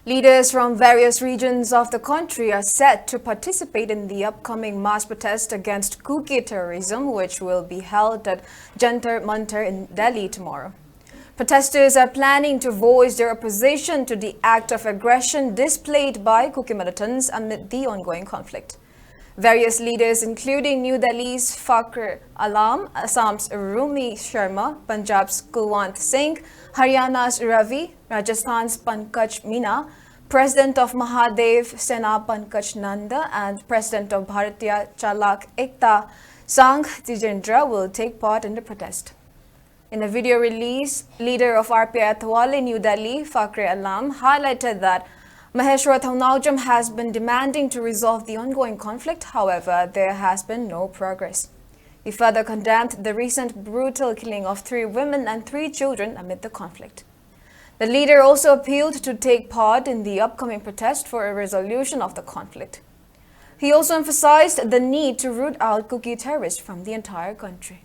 Leaders from various regions of the country are set to participate in the upcoming mass protest against Kuki terrorism, which will be held at Jantar Mantar in Delhi tomorrow. Protesters are planning to voice their opposition to the act of aggression displayed by Kuki militants amid the ongoing conflict. Various leaders, including New Delhi's Fakhr Alam, Assam's Rumi Sharma, Punjab's Kulwant Singh, Haryana's Ravi, Rajasthan's Pankaj Meena, President of Mahadev Sena Pankaj Nanda, and President of Bharatiya Chalak Ekta Sangh Tijendra will take part in the protest. In a video release, leader of RPI Athwal in New Delhi, Fakhr Alam, highlighted that Maheshwar Thaunajam has been demanding to resolve the ongoing conflict. However, there has been no progress. He further condemned the recent brutal killing of 3 women and 3 children amid the conflict. The leader also appealed to take part in the upcoming protest for a resolution of the conflict. He also emphasized the need to root out Kuki terrorists from the entire country.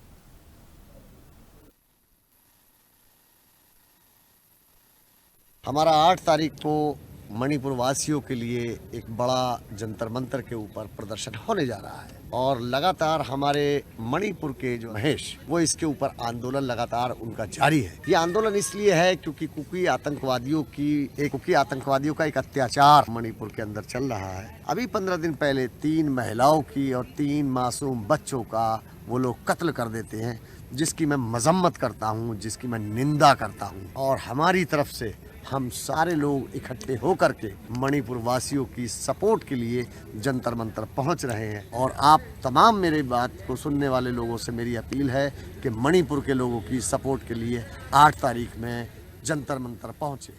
हमारा 8 तारीख को मणिपुर वासियों के लिए एक बड़ा जंतर मंतर के ऊपर प्रदर्शन होने जा रहा है और लगातार हमारे मणिपुर के जो महेश वो इसके ऊपर आंदोलन लगातार उनका जारी है। ये आंदोलन इसलिए है क्योंकि कुकी आतंकवादियों का एक अत्याचार मणिपुर के अंदर चल रहा है। अभी 15 दिन पहले 3 महिलाओं की और 3 मासूम बच्चों का वो लोग कत्ल कर देते हैं, जिसकी मैं मजम्मत करता हूँ, जिसकी मैं निंदा करता हूँ। और हमारी तरफ से हम सारे लोग इकट्ठे होकर के मणिपुर वासियों की सपोर्ट के लिए जंतर मंतर पहुंच रहे हैं। और आप तमाम मेरे बात को सुनने वाले लोगों से मेरी अपील है कि मणिपुर के लोगों की सपोर्ट के लिए 8 तारीख में जंतर मंतर पहुंचे।